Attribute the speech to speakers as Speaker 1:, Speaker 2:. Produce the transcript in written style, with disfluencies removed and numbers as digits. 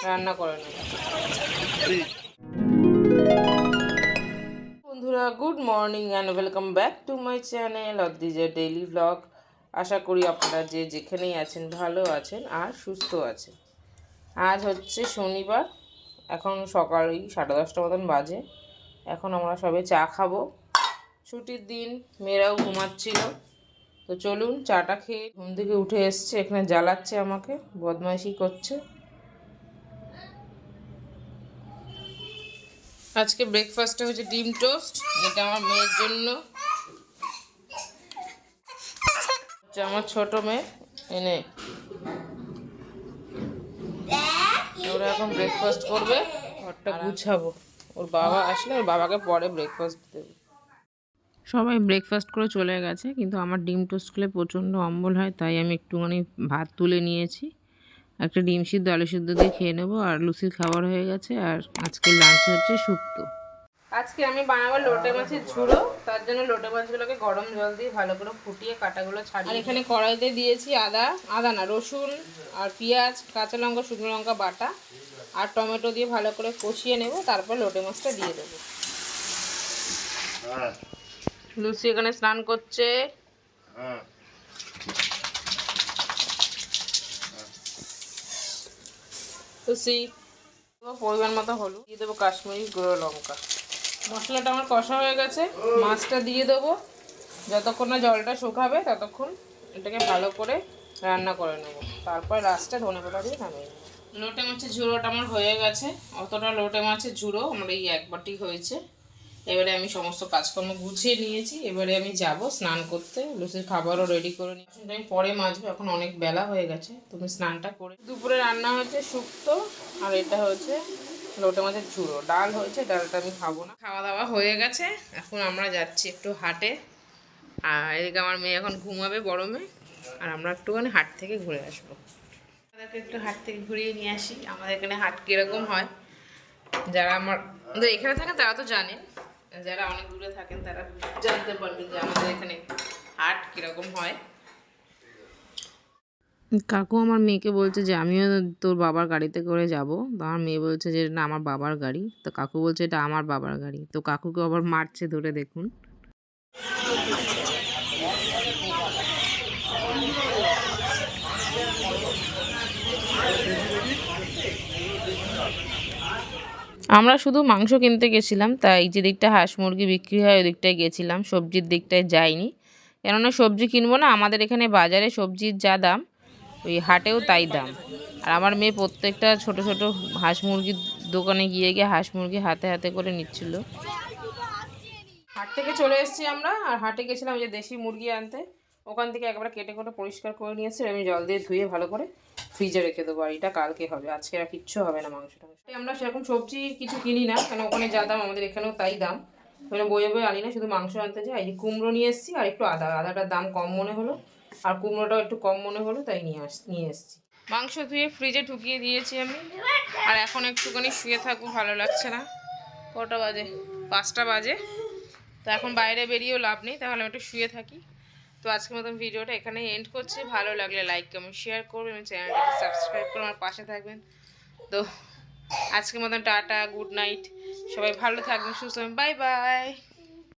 Speaker 1: রান্না করে নেব। বন্ধুরা, good morning and welcome back to my channel Adrija daily vlog. আশা করি আপনারা যে যেখানেই আছেন ভালো আছেন আর সুস্থ আছেন। আজ হচ্ছে শনিবার, এখন সকাল 10:30 মতন বাজে। এখন আমরা সবে চা খাবো, ছুটির দিন, মেয়েরাও ঘুমাচ্ছিল। তো চলুন চাটা খেয়ে। ঘুম থেকে উঠে এসছে, এখানে জ্বালাচ্ছে আমাকে, বদমাইশি করছে। আজকে ব্রেকফাস্টে হচ্ছে ডিম টোস্ট, এটা আমার মেয়ের জন্য। আমার ছোট মেয়ে এনে ওরা এখন ব্রেকফাস্ট করবে, ঘরটা গুছাবো। ওর বাবা আসলে ওর বাবাকে পরে ব্রেকফাস্ট দেবে। সবাই ব্রেকফাস্ট করে চলে গেছে, কিন্তু আমার ডিম টোস্ট খেলে প্রচণ্ড অম্বল হয়, তাই আমি একটুখানি ভাত তুলে নিয়েছি। একটা ডিম সিদ্ধ আলু সিদ্ধ দিয়ে খেয়ে নেবো। আর লুচির খাবার হয়ে গেছে। আর আজকে লাঞ্চে হচ্ছে শুক্তো। আজকে আমি বানাবো লোটে মাছের ঝুড়ো। তার জন্য লোটে মাছগুলোকে গরম জল দিয়ে ভালো করে ফুটিয়ে কাঁটাগুলো ছাড়িয়ে, আর এখানে কড়াইতে দিয়েছি আদা না রসুন আর পেঁয়াজ, কাঁচা লঙ্কা, শুকনো লঙ্কা বাটা আর টমেটো দিয়ে ভালো করে কষিয়ে নেব। তারপর লোটে মাছটা দিয়ে দেবো। লুচি এখানে স্নান করছে। লুচি পরিমাণ মতো হলুদ দিয়ে দেবো, কাশ্মীরি গুঁড়ো লঙ্কা। মশলাটা আমার কষা হয়ে গেছে, মাছটা দিয়ে দেবো। যতক্ষণ না জলটা শুকাবে ততক্ষণ এটাকে ভালো করে রান্না করে নেব। তারপর লাস্টে ধনেপাতা দিয়ে নামিয়ে নেব। লোটে মাছের ঝুড়োটা আমার হয়ে গেছে। অতটা লোটে মাছের ঝুড়ো আমার এই এক বাটি হয়েছে। এবারে আমি সমস্ত কাজকর্ম গুছিয়ে নিয়েছি। এবারে আমি যাব স্নান করতে, লুচির খাবারও রেডি করে নিয়েছি। আমি পরে মাজবো, এখন অনেক বেলা হয়ে গেছে। তুমি স্নানটা করে। দুপুরে রান্না হয়েছে শুক্তো, আর এটা হচ্ছে লোটে মাছের ঝুড়ো। ডাল হয়েছে, ডালটা আমি খাবো না। খাওয়া দাওয়া হয়ে গেছে, এখন আমরা যাচ্ছি একটু হাটে। আর এদিকে আমার মেয়ে এখন ঘুমাবে, বড় মেয়ে। আর আমরা একটুখানি হাট থেকে ঘুরে আসবো। আমাদেরকে একটু হাট থেকে ঘুরিয়ে নিয়ে আসি। আমাদের এখানে হাট কীরকম হয়, যারা আমাদের এখানে থাকেন তারা তো জানেন, যারা অনেক দূরে থাকেন তারা জানতে পারবেন যে আমাদের এখানে হাট কীরকম হয়। কাকু আমার মেয়েকে বলছে যে আমিও তোর বাবার গাড়িতে করে যাব। তো আমার মেয়ে বলছে যে না, আমার বাবার গাড়ি। তো কাকু বলছে এটা আমার বাবার গাড়ি। তো কাকুকে আবার মারছে ধরে, দেখুন। আমরা শুধু মাংস কিনতে গেছিলাম, তাই যে দিকটা হাঁস মুরগি বিক্রি হয় ওই দিকটায় গেছিলাম, সবজির দিকটায় যাইনি। কেননা সবজি কিনবো না, আমাদের এখানে বাজারে সবজির যা দাম ওই হাটেও তাই দাম। আর আমার মেয়ে প্রত্যেকটা ছোট ছোট হাঁস মুরগির দোকানে গিয়ে গিয়ে হাঁস মুরগি হাতে হাতে করে নিচ্ছিল। হাট থেকে চলে এসেছি আমরা, আর হাটে গেছিলাম যে দেশি মুরগি আনতে। ওখান থেকে একবার কেটে কেটে পরিষ্কার করে নিয়ে এসে আমি জল দিয়ে ধুয়ে ভালো করে ফ্রিজে রেখে দেবো। আর এটা কালকে হবে, আজকে আর কিচ্ছু হবে না মাংসটা। আমরা সেরকম সবজি কিছু কিনি না, কেন ওখানে যা দাম আমাদের এখানেও তাই দাম। ওখানে বয়ে বয়ে আনি না, শুধু মাংস আনতে যাই। এই যে কুমড়ো নিয়ে এসেছি, আর একটু আদাটার দাম কম মনে হলো, আর কুমড়োটাও একটু কম মনে হলো, তাই নিয়ে এসেছি। মাংস ধুয়ে ফ্রিজে ঢুকিয়ে দিয়েছি আমি। আর এখন একটুখানি শুয়ে থাকবো, ভালো লাগছে না। কটা বাজে? 5টা বাজে। তো এখন বাইরে বেরিয়েও লাভ নেই, তাহলে আমি একটু শুয়ে থাকি। তো আজকের মতন ভিডিওটা এখানেই এন্ড করছি। ভালো লাগলে লাইক কমেন্ট শেয়ার করবেন, চ্যানেলটাকে সাবস্ক্রাইব করে আমার পাশে থাকবেন। তো আজকের মতন টাটা, গুড নাইট, সবাই ভালো থাকবেন, সুস্থ থাকবেন, বাই বাই।